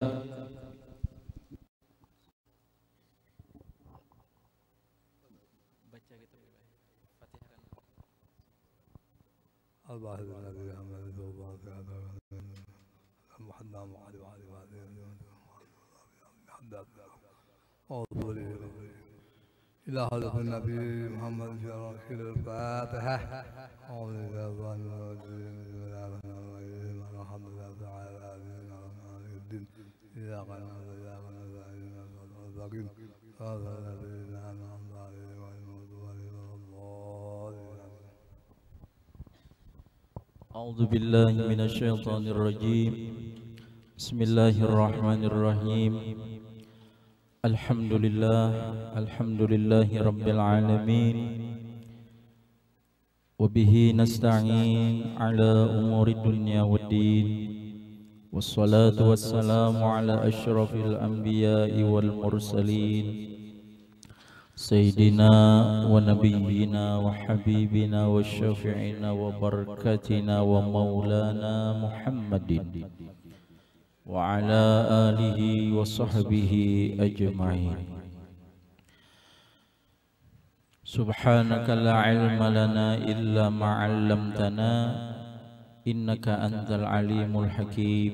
إلى حضرة النبي محمد في الفاتحة. أعوذ بالله من الشيطان الرجيم. الحمد لله تعالى الدين إياك نعبد وإياك نستعين المستقيم صراط الذين أنعمت عليهم غير المغضوب عليهم ولا الضالين. أعوذ بالله من الشيطان الرجيم. بسم الله الرحمن الرحيم. الحمد لله رب العالمين، وبه نستعين على أمور الدنيا والدين، والصلاة والسلام على أشرف الأنبياء والمرسلين سيدنا ونبينا وحبيبنا وشفيعنا وبركتنا ومولانا محمد وعلى آله وصحبه أجمعين. سبحانك لا علم لنا إلا ما علمتنا إنك أنت العليم الحكيم.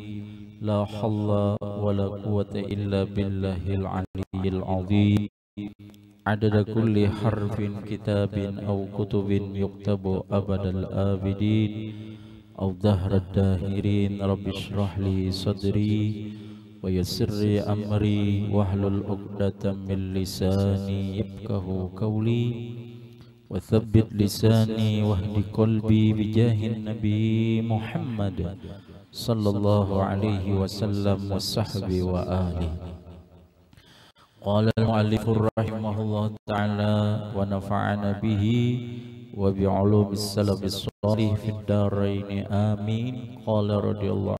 لا حول ولا قوة إلا بالله العلي العظيم. عدد كل حرف كتاب أو كتب يكتب أبد الآبدين أو دهر الداهرين. رب اشرح لي صدري ويسر لي أمري واحلل عقدة من لساني يفقه قولي وثبت لساني واهد قلبي بجاه النبي محمد صلى الله عليه وسلم وصحبه وآله. قال المؤلف رحمه الله تعالى ونفعنا به وبعلوم السلف الصالح في الدارين آمين. قال رضي الله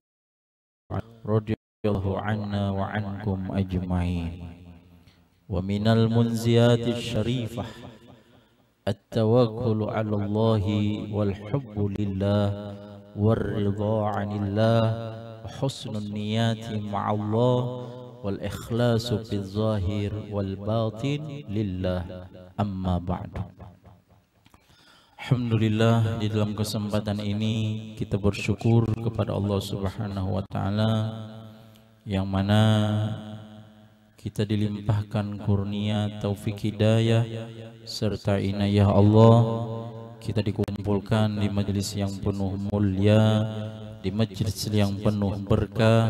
عنا وعنكم أجمعين. ومن المنزيات الشريفة التوكل على الله والحب لله والرضا عن الله وحسن النيات مع الله والإخلاص في الظاهر والباطن لله. أما بعد. Alhamdulillah, di dalam kesempatan ini kita bersyukur kepada Allah Subhanahu wa taala yang mana kita dilimpahkan kurnia taufik hidayah serta inayah Allah. Kita dikumpulkan di majelis yang penuh mulia, di majelis yang penuh berkah,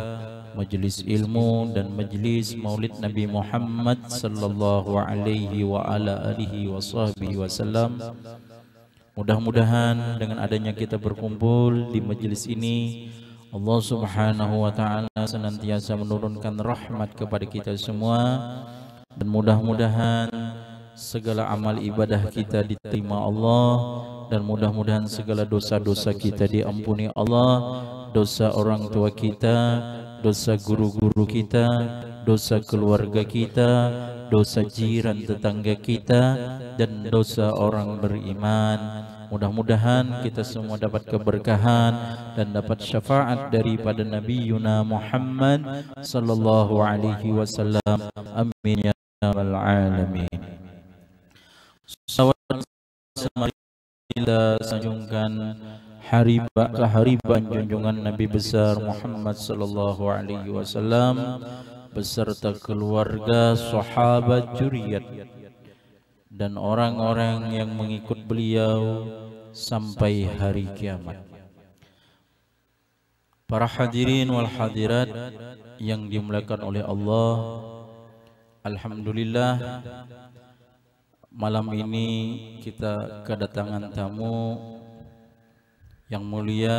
majelis ilmu dan majelis Maulid Nabi Muhammad sallallahu alaihi wa ala alihi washabbihi wasallam. Mudah-mudahan dengan adanya kita berkumpul di majelis ini, Allah Subhanahu wa taala senantiasa menurunkan rahmat kepada kita semua, dan mudah-mudahan segala amal ibadah kita diterima Allah, dan mudah-mudahan segala dosa-dosa kita diampuni Allah, dosa orang tua kita, dosa guru-guru kita, dosa keluarga kita, dosa jiran tetangga kita, dan dosa orang beriman. Mudah-mudahan kita semua dapat keberkahan dan dapat syafaat daripada Nabi Yuna Muhammad sallallahu alaihi wasallam. Amin ya rabbal alamin. Kita sanjungkan kehariban junjungan Nabi besar Muhammad sallallahu alaihi wasallam beserta keluarga, sahabat, zuriat dan orang-orang yang mengikut beliau sampai hari kiamat. Para hadirin wal hadirat yang dimuliakan oleh Allah, alhamdulillah malam ini kita kedatangan tamu yang mulia,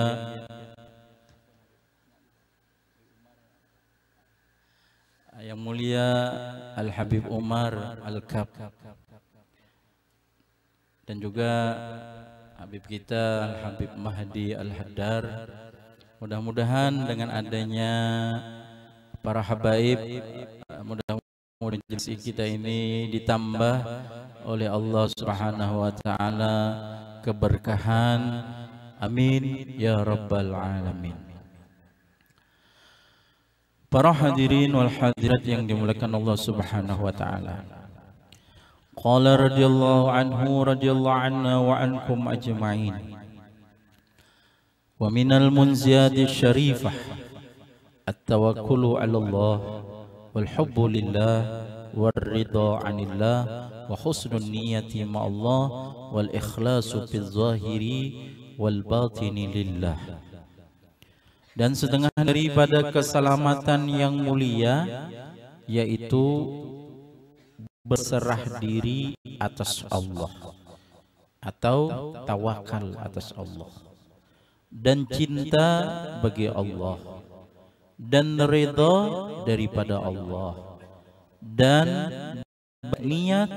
Al-Habib Umar Al-Kab, dan juga Habib kita Al-Habib Mahdi Al-Haddar. Mudah-mudahan dengan adanya para habaib, mudah-mudahan majelis kita ini ditambah oleh Allah Subhanahu wa taala keberkahan. Amin ya rabbal alamin. Para hadirin wal hadirat yang dimuliakan Allah Subhanahu wa taala. Qala radhiyallahu anhu radhiyallahu anna wa ankum ajma'in. Wa minal munziyati syarifah at-tawakkulu 'ala Allah wal hubbu lillah war ridha 'anillah wa husnun niyyati ma Allah wal ikhlasu fil zahiri wal batini lillah. Dan setengah daripada keselamatan yang mulia yaitu berserah diri atas Allah atau tawakal atas Allah, dan cinta bagi Allah, dan ridha daripada Allah, dan niat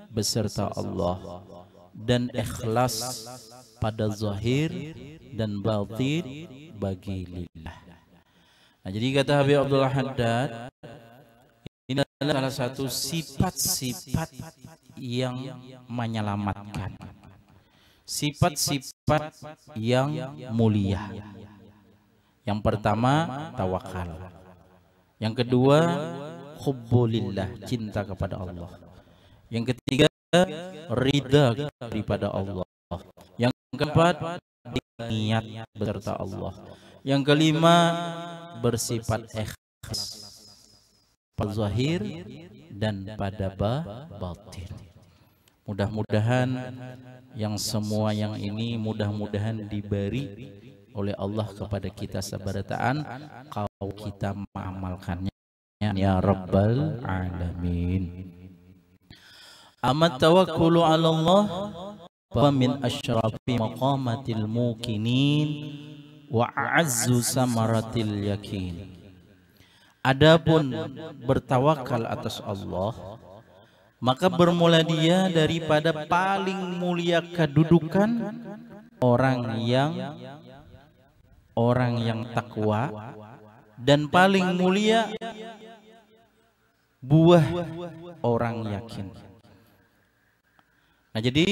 beserta Allah, dan ikhlas pada zahir dan batin bagi lillah. Nah, jadi kata Habib Abdullah Haddad, ini adalah salah satu sifat-sifat yang menyelamatkan, sifat-sifat yang mulia. Yang pertama tawakal, yang kedua hubbulillah, cinta kepada Allah, yang ketiga ridha daripada Allah, yang keempat niat beserta Allah, yang kelima bersifat ikhlas pada zahir dan pada batin. Mudah-mudahan yang semua yang ini mudah-mudahan diberi oleh Allah kepada kita sabarataan kalau kita mengamalkannya ya rabbal alamin. Amat tawakkulu 'ala Allah wa min asyrafi maqamatil muqinin wa a'azzu samaratil yakin. Adapun bertawakal atas Allah, maka bermula dia daripada paling mulia kedudukan orang yang takwa, dan paling mulia buah orang yakin. Nah, jadi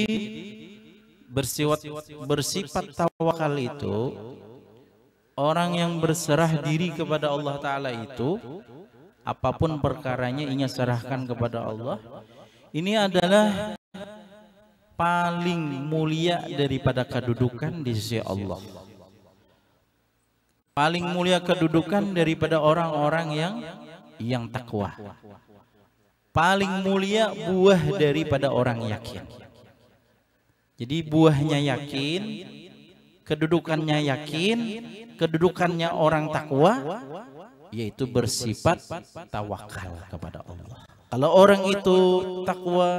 bersifat tawakal itu, orang yang berserah diri kepada Allah Ta'ala itu, apapun perkaranya ingin serahkan kepada Allah, ini adalah paling mulia daripada kedudukan di sisi Allah, paling mulia kedudukan daripada orang-orang yang takwa, paling mulia buah daripada orang yakin. Jadi buahnya yakin, kedudukannya yakin, kedudukannya orang takwa, yaitu bersifat tawakal kepada Allah. Kalau orang itu takwa,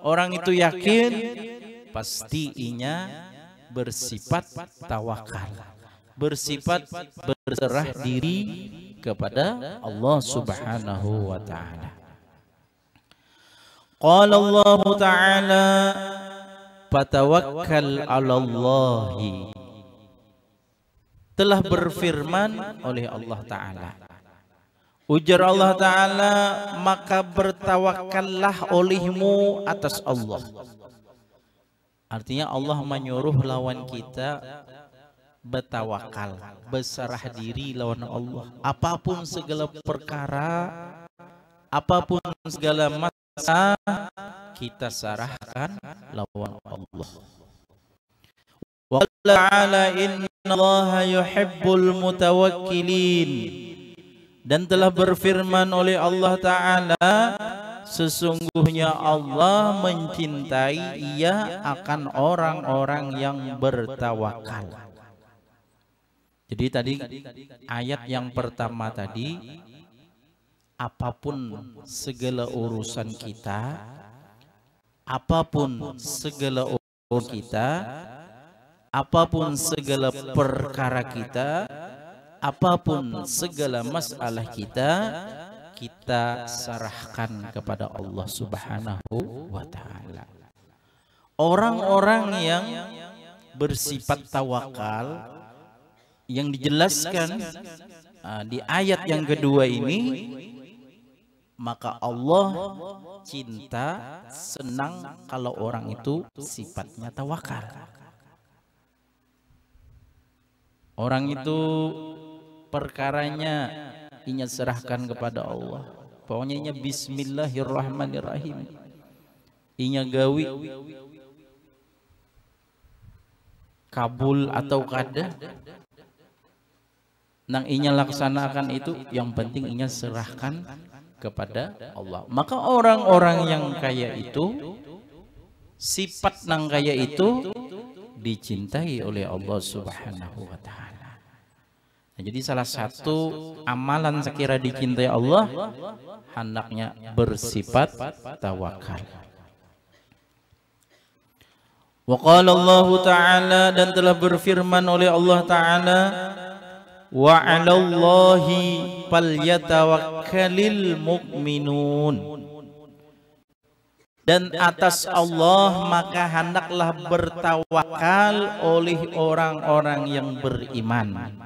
orang itu yakin, pastinya bersifat tawakal, bersifat berserah diri kepada Allah Subhanahu wa taala. Qala Allah Ta'ala fatawakkal 'alallahi, telah berfirman oleh Allah Ta'ala, ujar Allah Ta'ala, maka bertawakallah olehmu atas Allah. Artinya Allah menyuruh lawan kita bertawakal, berserah diri lawan Allah. Apapun segala perkara, apapun segala masalah, kita serahkan lawan Allah. Wa ta'ala innallaha yuhibbul mutawakkilin, dan telah berfirman oleh Allah Ta'ala, sesungguhnya Allah mencintai ia akan orang-orang yang bertawakal. Jadi tadi ayat yang pertama tadi, apapun segala urusan kita, apapun segala urusan kita, apapun segala perkara kita, apapun segala masalah kita, kita serahkan kepada Allah Subhanahu wa ta'ala. Orang-orang yang bersifat tawakal yang dijelaskan di ayat yang kedua ini, maka Allah cinta, senang kalau orang itu sifatnya tawakal. Orang itu perkaranya inya serahkan kepada Allah. Pokoknya inya bismillahirrahmanirrahim. Inya gawi kabul atau kada, nang inya laksanakan itu, yang penting inya serahkan kepada Allah. Maka orang-orang yang kaya itu, sifat nang kaya itu dicintai oleh Allah Subhanahu wa ta'ala. Nah, jadi salah satu amalan sekira dicintai Allah, hendaknya bersifat tawakal. Wa qala Allah ta'ala, dan telah berfirman oleh Allah ta'ala, wa 'alallahi falyatawakkalul mu'minun, dan atas Allah maka hendaklah bertawakal oleh orang-orang yang beriman.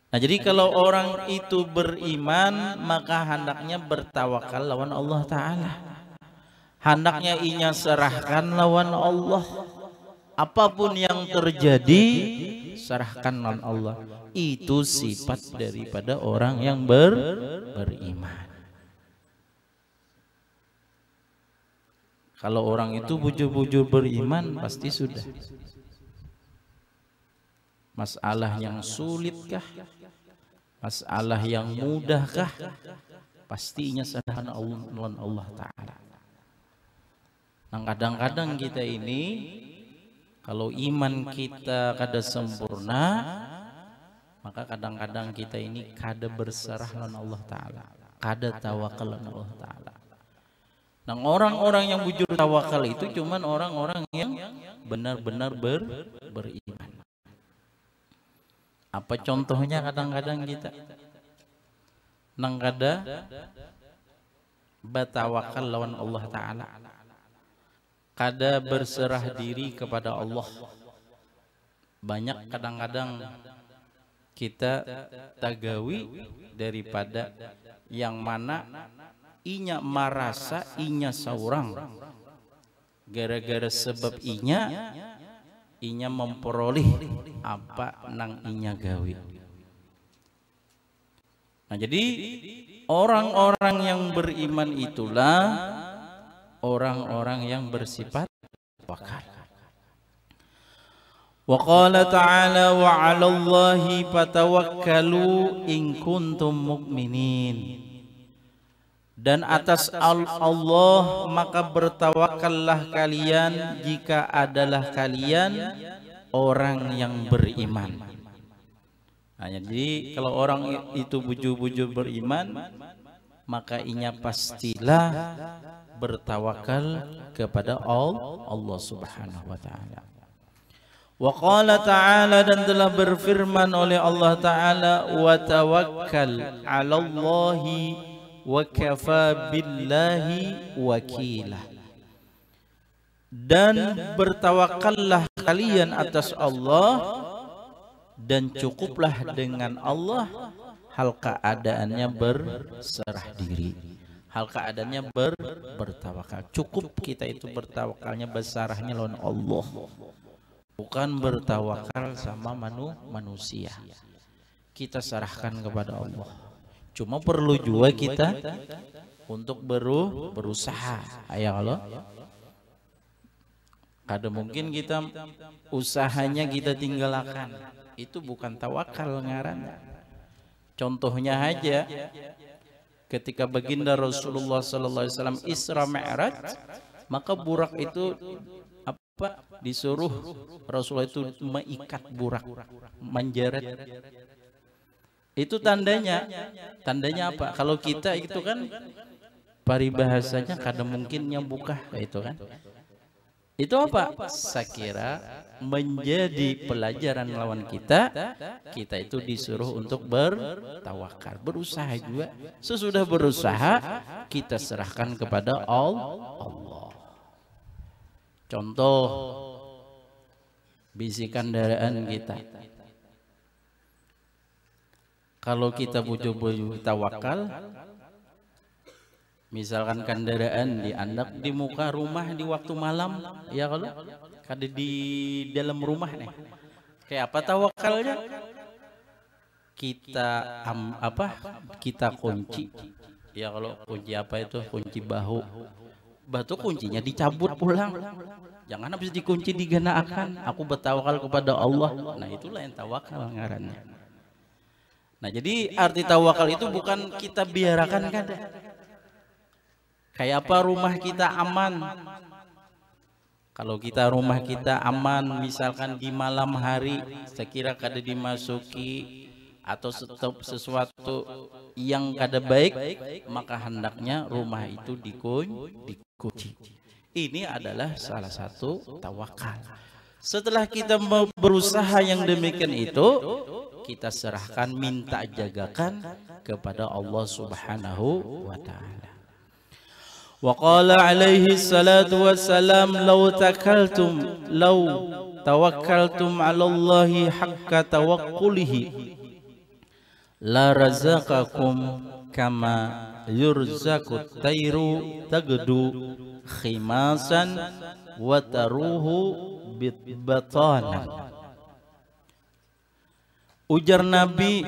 Nah, jadi kalau orang itu beriman, maka hendaknya bertawakal lawan Allah ta'ala. Hendaknya inya serahkan lawan Allah. Apapun yang terjadi, serahkan lawan Allah. Itu sifat daripada orang yang beriman. Kalau orang itu bujur-bujur beriman, pasti sudah. Masalah yang sulitkah? Masalah yang mudahkah? Pastinya serahkan Allah ta'ala. Nah, kadang-kadang kita ini, kalau iman kita kada sempurna, maka kadang-kadang kita ini kada berserah lawan Allah ta'ala, kada tawakal lawan Allah ta'ala. Nah, orang-orang yang bujur tawakal itu cuman orang-orang yang benar-benar beriman. Apa contohnya kadang-kadang kita nang kada batawakal lawan Allah ta'ala, kada berserah diri kepada Allah. Banyak kadang-kadang kita tagawi daripada yang mana inya merasa inya seorang, gara-gara sebab inya memperoleh apa nang inya gawi. Nah, jadi orang-orang yang beriman itulah orang-orang yang bersifat tawakal. Wa qala ta'ala wa 'alallahi fatawakkalu in kuntum mu'minin. Dan atas Allah maka bertawakallah kalian jika adalah kalian orang yang beriman. Nah, jadi kalau orang itu bujur-bujur beriman, maka inya pastilah bertawakal kepada Allah Subhanahu wa ta'ala. Wa qala ta'ala, dan telah berfirman oleh Allah ta'ala, wa tawakkal 'alallahi wa kafa billahi wakila. Dan bertawakallah kalian atas Allah, dan cukuplah dengan Allah hal keadaannya berserah diri, hal keadaannya bertawakal. Cukup kita itu bertawakalnya, bersarahnya lawan Allah, bukan bertawakal sama manusia. Kita serahkan kepada Allah. Cuma perlu juga kita untuk berusaha. Ya Allah, kada mungkin kita usahanya kita tinggalkan. Itu bukan tawakal ngarannya. Contohnya aja, ketika baginda Rasulullah sallallahu alaihi wasallam Isra Mi'raj, maka burak itu apa, disuruh Rasulullah itu mengikat burak, menjeret. Itu tandanya apa? Kalau kita itu kan paribahasanya kadang mungkin nyambukah itu kan. Itu apa? Sakira menjadi pelajaran lawan kita itu disuruh untuk bertawakal, berusaha juga. Sesudah berusaha kita serahkan kepada Allah. Contoh bisikan kendaraan kita. Kalau kita bujur-bujur tawakal, misalkan kendaraan diandak di muka rumah di waktu malam, ya kalau kada di dalam rumah nih, kayak apa tawakalnya? kita kunci. Ya kalau kunci apa itu? Kunci bahu. Batu kuncinya dicabut pulang. Jangan habis dikunci digenaakan. Aku bertawakal kepada Allah. Nah, itulah yang tawakal ngarannya. Nah, jadi arti tawakal itu bukan kita biarkan kada. Kayak apa rumah kita aman. Kalau kita rumah kita aman, misalkan di malam hari, sekira kada dimasuki atau sesuatu yang kada baik, maka hendaknya rumah itu dikunci. Ini adalah salah satu tawakal. Setelah kita berusaha yang demikian itu, kita serahkan, minta jagakan kepada Allah Subhanahu wa ta'ala. Wa qala alaihi salatu wassalam, law tawakkaltum 'ala Allahi haqqa tawakkulihi la razaqakum kama yurzaqut tayru tagdu khimasan wa taruhu bitbatanan. Ujar Nabi,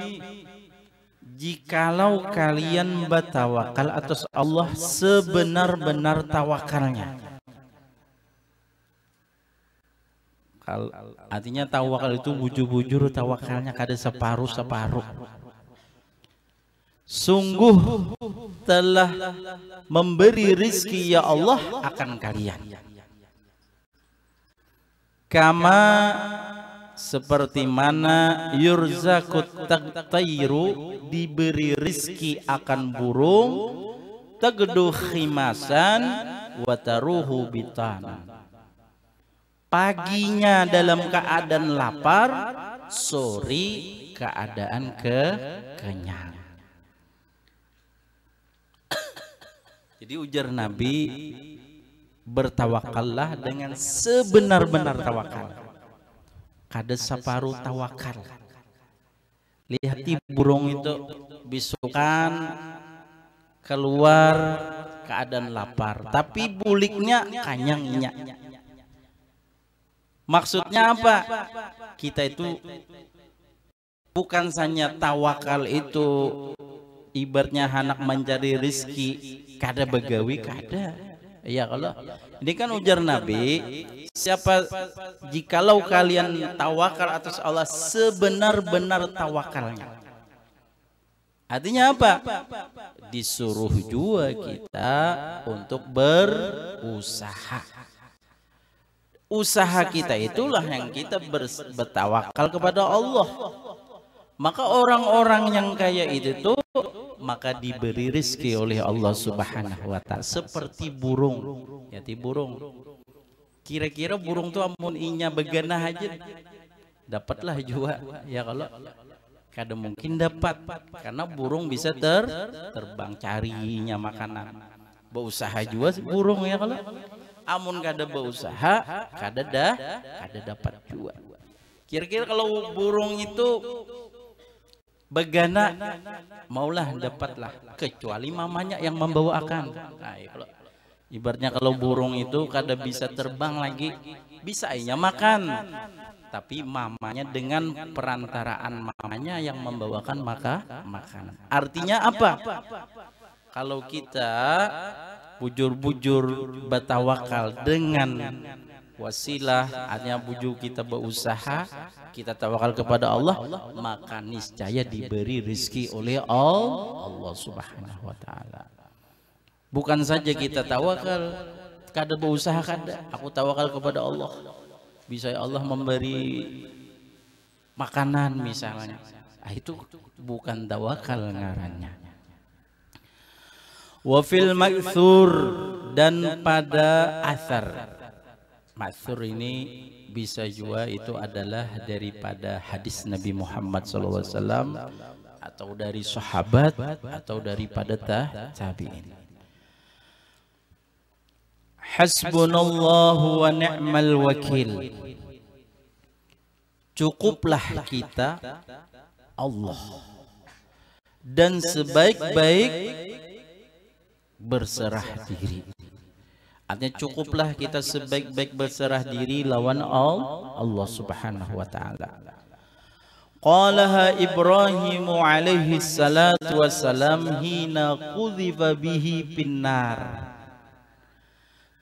jikalau kalian bertawakal atas Allah sebenar-benar tawakalnya. Artinya tawakal itu bujur-bujur tawakalnya, kada separuh-separuh. Sungguh telah memberi rizki ya Allah akan kalian. Kama seperti mana yurzakut tayru diberi rizki akan burung, tagdu khimasan wa taruhu bitanan. Paginya dalam keadaan lapar, sore keadaan kenyang. Jadi ujar Nabi, bertawakallah dengan sebenar-benar tawakal. Kada separuh tawakal. Lihat burung itu bisukan keluar keadaan lapar, tapi buliknya kanyangnya. Maksudnya apa? Kita itu bukan hanya tawakal itu ibaratnya anak mencari rizki kada begawi kada. Ya kalau ini kan ujar Nabi, jikalau kalian tawakal atas Allah sebenar-benar tawakalnya. Artinya apa? Disuruh juga kita untuk berusaha. Usaha kita itulah yang kita bertawakal kepada Allah. Maka orang-orang yang kaya itu tuh maka diberi rizki oleh Allah Subhanahu wa ta'ala seperti burung. Ya, burung. Kira-kira burung tuh amun inya beganah aja dapatlah juga. Ya kalau kada mungkin dapat, karena burung bisa terbang carinya makanan. Berusaha juga burung ya kalau. Amun kada berusaha kada dapat juga. Kira-kira kalau burung itu begana, maulah dapatlah, kecuali mamanya yang membawakan. Nah, kalau ibaratnya kalau burung itu kada bisa terbang lagi, bisa inya makan, tapi mamanya dengan perantaraan mamanya yang membawakan makanan. Artinya apa? Kalau kita bujur-bujur bertawakal dengan wasilah, artinya bujur kita berusaha, kita tawakal kepada Allah, maka niscaya diberi rizki oleh Allah Subhanahu wa ta'ala. Bukan saja kita tawakal, kada berusaha kada, aku tawakal kepada Allah, bisa Allah memberi makanan misalnya. Itu bukan tawakal ngarannya. Wa fil ma'thur, dan pada asar. Ma'thur ini bisa juga itu adalah daripada hadis Nabi Muhammad SAW, atau dari sahabat, atau daripada tabi'in. Hasbunallahu wa ni'mal wakil. Cukuplah kita Allah, dan sebaik-baik berserah diri. Artinya cukuplah kita sebaik-baik berserah diri lawan Allah Subhanahu wa ta'ala. qalaha Ibrahim alaihi salatu wassalam hina qudhifa bihi finnar.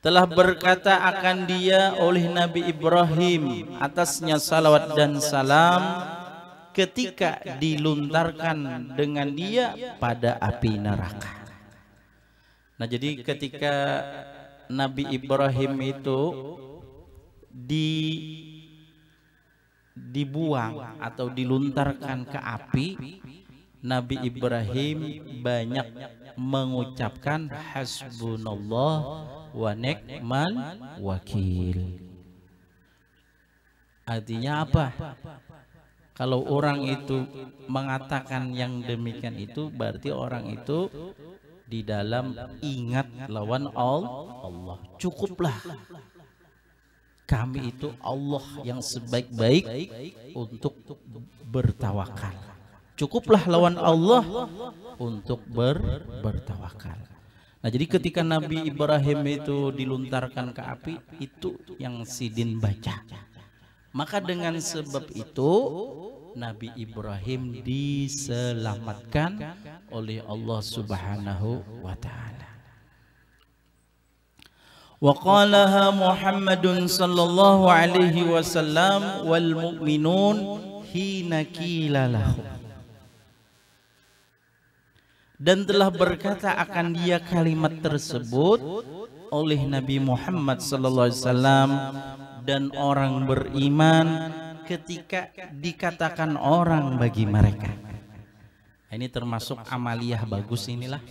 Telah berkata akan dia oleh Nabi Ibrahim atasnya salawat dan salam ketika diluntarkan dengan dia pada api neraka. Nah, jadi ketika Nabi Ibrahim itu dibuang atau diluntarkan ke api, Nabi Ibrahim banyak mengucapkan hasbunallah wa ni'mal wakil. Artinya apa? Kalau orang itu mengatakan yang demikian itu, berarti orang itu di dalam ingat lawan Allah. Cukuplah kami itu Allah yang sebaik-baik untuk bertawakal. Cukuplah lawan Allah untuk bertawakal. Nah, jadi ketika Nabi Ibrahim itu diluntarkan ke api, itu yang Sidin baca. Maka dengan sebab itu Nabi Ibrahim diselamatkan oleh Allah Subhanahu wa taala. Wa qalaha Muhammadun sallallahu alaihi wasallam wal mu'minun hina qila lahum. Dan telah berkata akan dia kalimat tersebut oleh Nabi Muhammad sallallahu alaihi wasallam dan orang beriman ketika dikatakan orang bagi mereka. Ini termasuk amaliyah bagus inilah.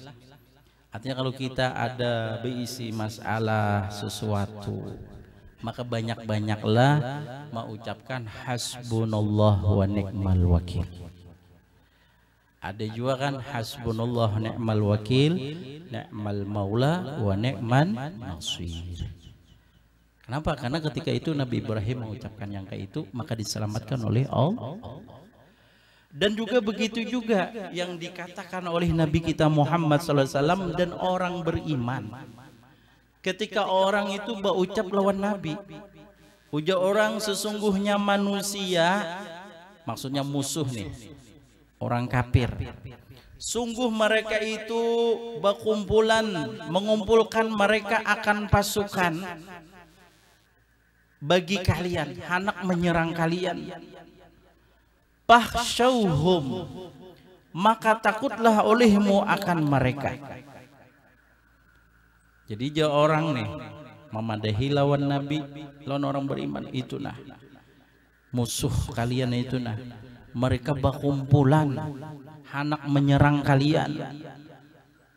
Artinya kalau kita ada berisi masalah sesuatu, maka banyak-banyaklah mengucapkan hasbunallah wa ni'mal wakil. Ada juga kan hasbunallah ni'mal wakil, ni'mal maula wa ni'man nasir. Kenapa? Karena ketika itu Nabi Ibrahim mengucapkan yang kayak itu, maka diselamatkan oleh Allah. Dan juga begitu juga yang dikatakan oleh Nabi kita Muhammad SAW dan orang beriman. Ketika orang itu berucap lawan Nabi, ujar orang sesungguhnya manusia, maksudnya musuh nih, orang kafir. Sungguh mereka itu berkumpulan, mengumpulkan mereka akan pasukan bagi kalian, hendak menyerang kalian. Fahsyauhum, maka takutlah olehmu akan mereka. Jadi jauh orang nih memadahi lawan Nabi, lawan orang beriman itu nah musuh kalian itu nah mereka berkumpulan hendak menyerang kalian.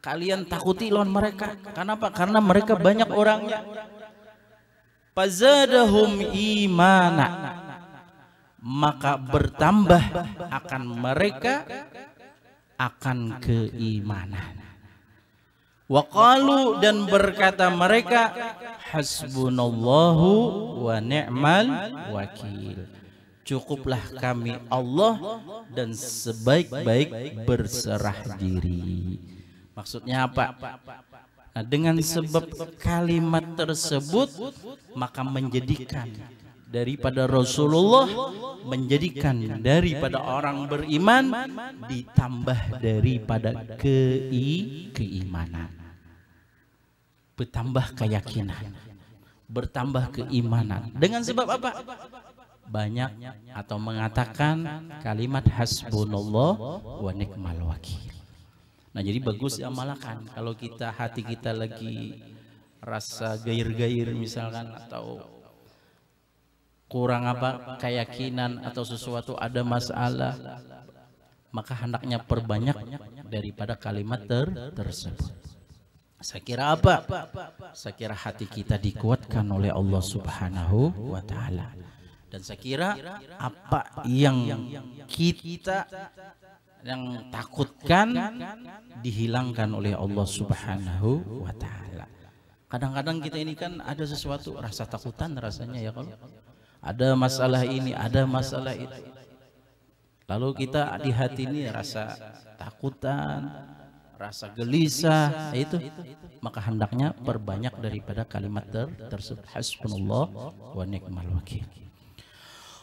Kalian takuti lawan mereka. Kenapa? Karena mereka banyak orangnya. Fazadahum imana, maka bertambah akan mereka akan keimanan. Waqalu, dan berkata mereka hasbunallahu wa ni'mal wakil. Cukuplah kami Allah dan sebaik-baik berserah diri. Maksudnya apa? Nah, dengan sebab kalimat tersebut maka menjadikan daripada Rasulullah, menjadikan daripada orang beriman, ditambah daripada keimanan, bertambah keyakinan, bertambah keimanan. Dengan sebab apa? Banyak atau mengatakan kalimat hasbunallah wa ni'mal wakil. Nah, jadi bagus diamalkan kalau kita hati kita lagi rasa gair-gair misalkan, atau kurang apa keyakinan atau sesuatu ada masalah, maka hendaknya perbanyak daripada kalimat tersebut. Saya kira apa? Saya kira hati kita dikuatkan oleh Allah Subhanahu wa taala. Dan saya kira apa yang kita yang takutkan dihilangkan oleh Allah Subhanahu wa taala. Kadang-kadang kita ini kan ada sesuatu rasa takutan rasanya ya, kalau ada masalah ini, ada masalah itu. Lalu kita di hati ini rasa takutan, rasa gelisah, itu maka hendaknya perbanyak daripada kalimat tersebut hasbunallah wa ni'mal wakil.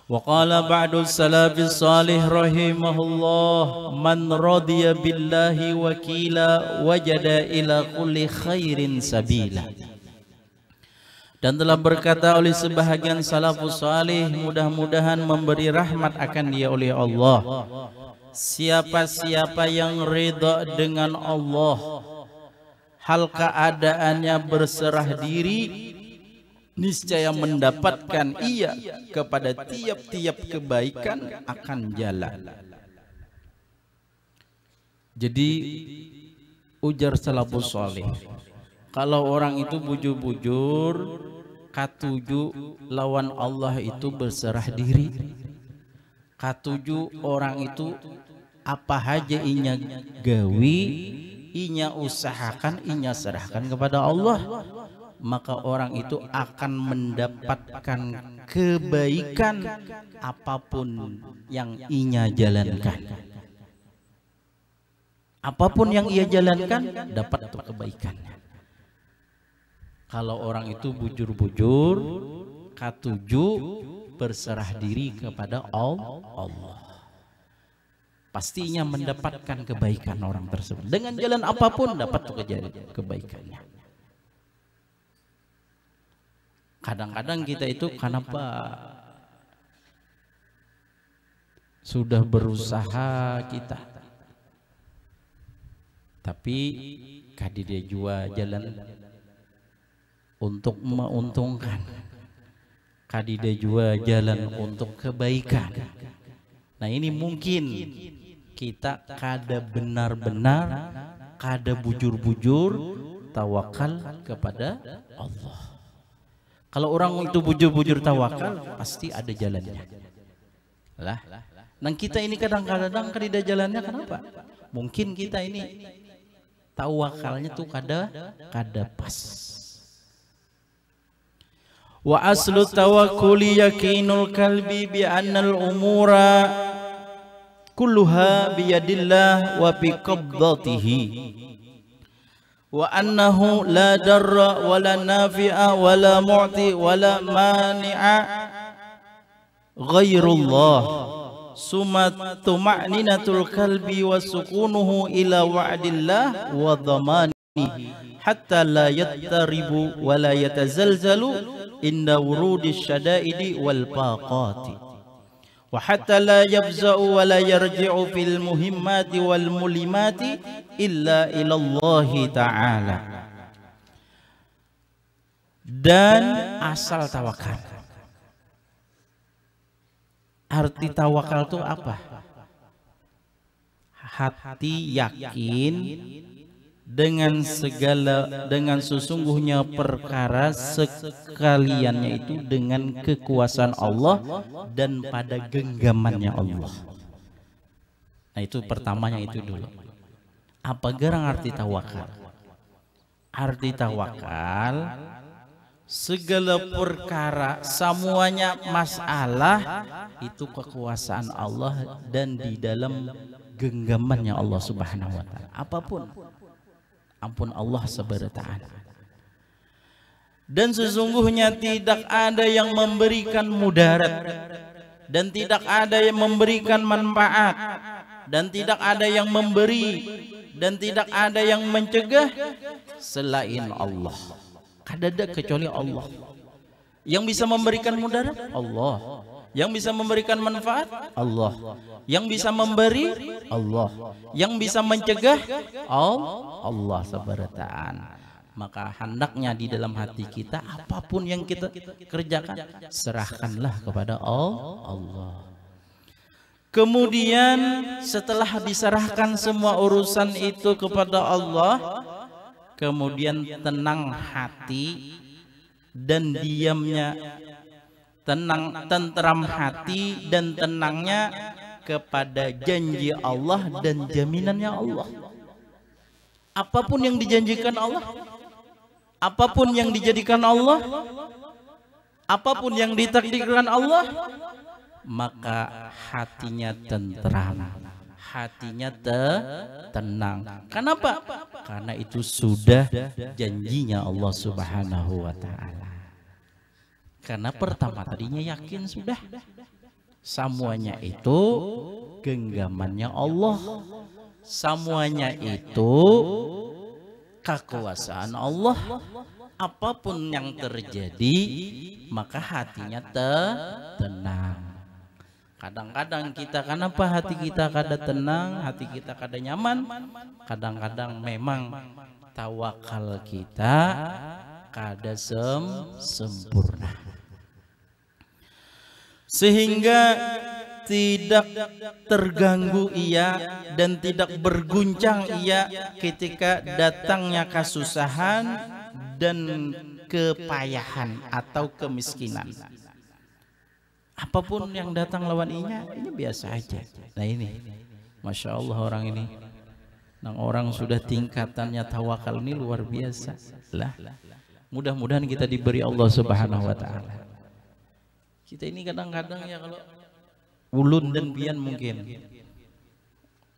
Wa qala ba'du salafis salih rahimahullah, man radiya billahi wakila wajada ila kulli khairin sabila. Dan telah berkata oleh sebahagian salafus salih, mudah-mudahan memberi rahmat akan dia oleh Allah, siapa-siapa yang ridha dengan Allah, hal keadaannya berserah diri, niscaya mendapatkan ia kepada tiap-tiap kebaikan akan jalan. Jadi ujar salafus salih, kalau orang itu bujur-bujur, katuju lawan Allah itu berserah diri. Katuju orang itu apa aja inya gawi, inya usahakan, inya serahkan kepada Allah, maka orang itu akan mendapatkan kebaikan apapun yang inya jalankan. Apapun yang ia jalankan dapat kebaikannya. Kalau orang itu bujur-bujur, katuju, berserah diri kepada Allah, pastinya mendapatkan kebaikan orang tersebut. Dengan jalan apapun dapat kebaikannya. Kadang-kadang kita itu kenapa sudah berusaha kita, tapi kadida jua jalan untuk menguntungkan, kadida jua jalan untuk kebaikan. Nah ini mungkin kita kada benar-benar, kada bujur-bujur tawakal kepada Allah. Kalau orang itu bujur-bujur tawakal, pasti ada jalannya. Lah, dan kita ini kadang-kadang kadida jalannya, kenapa? Mungkin kita ini tawakalnya tuh kada pas. Wa aslu tawakkuli yakinul kalbi bi annal umura kulluha biyadillah wa bi qabdatihi wa annahu la darra wa la nafi'a wa la mu'ti wa la mani'a ghairullah summa tuma'ninatul kalbi wa sukunuhu ila wa'dillah wa dhamanihi hatta la yattaribu wa la yatazalzalu inda wurudi syada'idi wal faqati wa hatta la yabza'u wa la yarji'u fil muhimmati wal mulimati illa ilallahi ta'ala. Dan asal tawakal, arti tawakal itu apa? Hati yakin dengan sesungguhnya perkara sekaliannya itu dengan kekuasaan Allah dan pada genggamannya Allah. Nah itu pertamanya itu dulu. Apa gerang arti tawakal? Arti tawakal segala perkara, semuanya masalah itu kekuasaan Allah dan di dalam genggamannya Allah Subhanahu wa ta'ala. Apapun ampun Allah subhanahu wa ta'ala. Dan sesungguhnya tidak ada yang memberikan mudarat, dan tidak ada yang memberikan manfaat, dan tidak ada yang memberi, dan tidak ada yang mencegah selain Allah. Kadada kecuali Allah. Yang bisa memberikan mudarat Allah, yang bisa memberikan manfaat Allah, yang bisa memberi Allah, yang bisa mencegah Allah subhanahu wa ta'ala. Maka hendaknya di dalam hati kita apapun yang kita kerjakan serahkanlah kepada Allah. Kemudian setelah diserahkan semua urusan itu kepada Allah, kemudian tenang hati dan diamnya, tentram hati dan tenangnya kepada janji Allah dan jaminannya Allah. Apapun yang dijanjikan Allah, apapun yang dijadikan Allah, apapun yang ditakdirkan Allah, maka hatinya tentram, hatinya tenang. Kenapa? Karena itu sudah janjinya Allah Subhanahu wa ta'ala. Karena pertama tadinya yakin sudah, Semuanya itu genggamannya Allah. Semuanya itu kekuasaan Allah. Apapun yang terjadi, maka hatinya tenang. Kadang-kadang kita, kenapa hati kita kada tenang, hati kita kada nyaman? Kadang-kadang memang tawakal kita kada sempurna, sehingga tidak terganggu ia dan tidak berguncang ia ketika datangnya kesusahan dan kepayahan atau kemiskinan. Apapun yang datang lawan ini biasa aja. Nah ini, Masya Allah orang ini, orang sudah tingkatannya tawakal ini luar biasa lah. Mudah-mudahan kita diberi Allah Subhanahu Wa Taala. Kita ini kadang-kadang ya kalau ulun dan pian mungkin,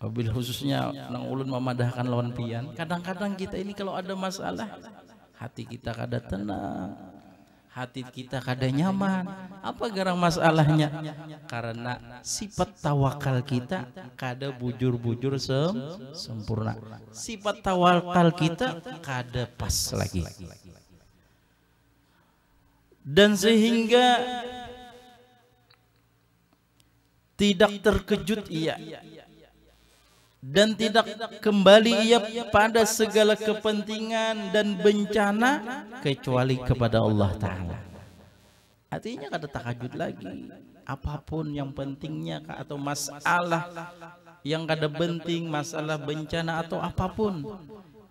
wabil khususnya nang ulun memadahkan lawan pian. Kadang-kadang kita ini kalau ada masalah, hati kita kada tenang, hati kita kada nyaman. Apa gara masalahnya? Karena sifat tawakal kita kada bujur-bujur sempurna. Sifat tawakal kita kada pas lagi. Dan sehingga tidak terkejut ia dan tidak kembali ia pada segala kepentingan dan bencana kecuali kepada Allah Ta'ala. Artinya kada takajud lagi. Apapun yang pentingnya atau masalah yang kada penting, masalah bencana atau apapun,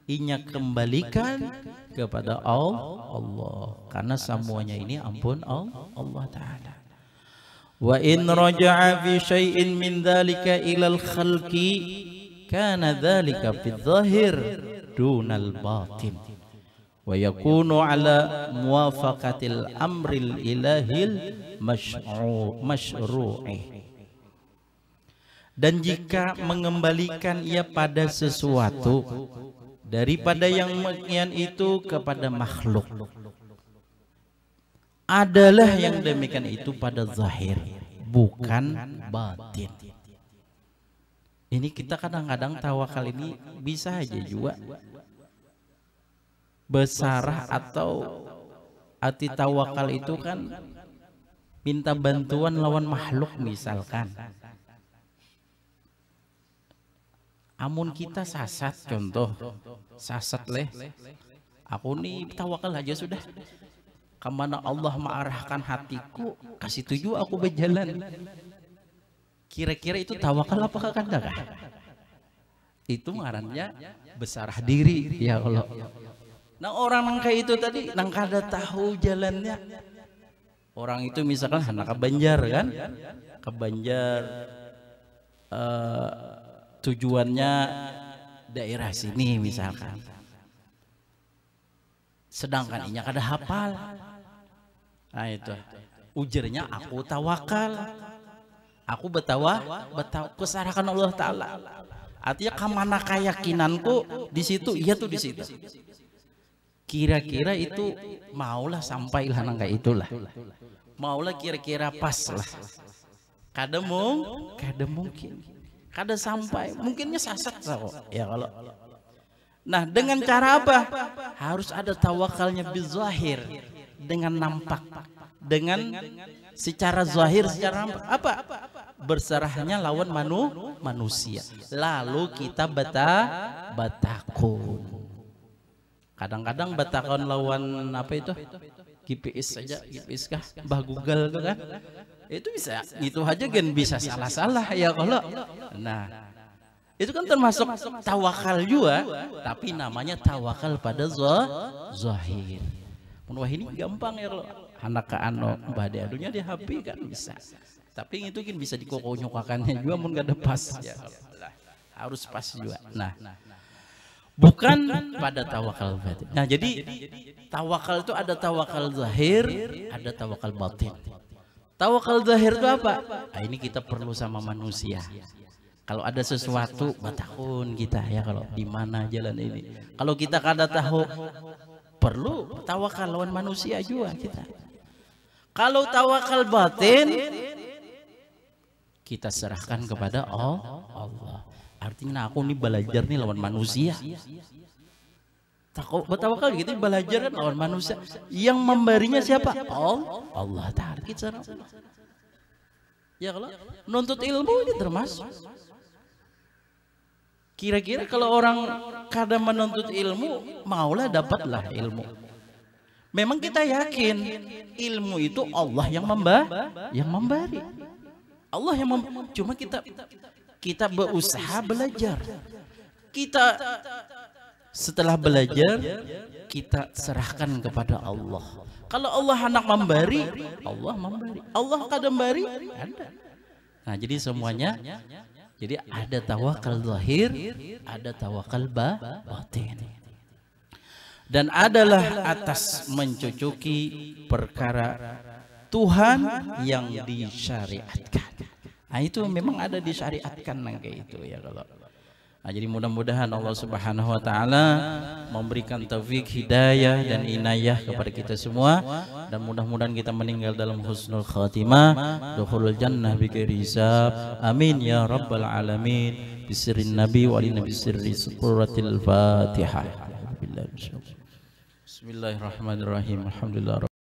inya kembalikan kepada Allah. Karena semuanya ini ampun Allah Ta'ala. Wa in raja'a fi syai'in min dzalika ilal khalqi kana dzalika fi dzahir dunal batin wa yakunu ala muwafaqatil amril ilahil masyru'i. Dan jika mengembalikan ia pada sesuatu daripada yang demikian itu kepada makhluk, adalah yang demikian itu pada zahir, bukan batin. Ini kita kadang-kadang tawakal ini bisa aja juga besarah, atau arti tawakal itu kan minta bantuan lawan makhluk. Misalkan amun kita sasat, contoh sasat leh, aku nih tawakal aja sudah, kemana Allah mengarahkan hatiku, kasih tuju aku berjalan. Kira-kira itu tawakal apakah kada? Itu ngarannya besarah diri ya Allah. Nah orang nang kayak itu tadi nang kada tahu jalannya. Orang itu misalkan anak ke Banjar kan, ke Banjar tujuannya daerah sini misalkan, sedangkan inya kada hafal. Nah itu ujarnya aku tawakal, aku kesarahkan Allah Ta'ala. Artinya kemana keyakinanku di situ, iya tuh di situ. Kira-kira itu maulah sampai lah nang kayak itulah, maulah kira-kira pas lah. Kada mungkin, kada sampai, mungkinnya sasat ya kalau. Nah dengan cara apa? Harus ada tawakalnya bizahir, dengan nampak, dengan secara zahir, secara nampak. Apa? Berserahnya lawan manusia. Lalu kita batakun. Kadang-kadang batakun lawan apa itu? GPS saja, GPS kah? Bah Google itu kan? Itu bisa, itu aja kan bisa salah-salah ya kalau. Nah, itu kan termasuk tawakal juga, tapi namanya tawakal pada zahir. Wah ini gampang ya kalau anak ke mbak adunya di HP kan bisa, tapi itu kan bisa dikokonyukakannya juga mun gak ada pas ya. Harus pas juga. Nah, bukan pada tawakal batin. Nah jadi tawakal itu ada tawakal zahir, ada tawakal batin. Tawakal zahir itu apa? Nah, ini kita perlu sama manusia. Kalau ada sesuatu batakun kita ya, kalau di mana jalan ini. Kalau kita kada tahu, perlu tawakal lawan manusia juga kita. Kalau tawakal batin kita serahkan kepada Allah. Artinya aku nih belajar nih lawan manusia. Tawakal gitu, belajar kan lawan manusia. Yang memberinya siapa? Allah Ta'ala. Ya kalau nuntut ilmu ini termasuk. Kira-kira kalau orang kadang menuntut ilmu, maulah dapatlah ilmu. Memang kita yakin ilmu itu Allah yang memberi. Allah yang cuma kita berusaha belajar. Kita setelah belajar kita serahkan kepada Allah. Kalau Allah hendak memberi, Allah memberi. Allah kadang memberi, ada. Nah, jadi semuanya, jadi ada tawakal zahir, ada tawakal batin. Dan adalah atas mencucuki perkara Tuhan yang disyariatkan. Nah, itu memang ada disyariatkan kayak itu ya kalau. Nah, jadi mudah-mudahan Allah Subhanahu wa taala memberikan taufik, hidayah dan inayah kepada kita semua, dan mudah-mudahan kita meninggal dalam husnul khatimah, dukhulul jannah bighairi hisab. Amin ya rabbal alamin. Bisirrin nabi wa li nabi sirri suratil Fatihah. Bismillahirrahmanirrahim. Alhamdulillah.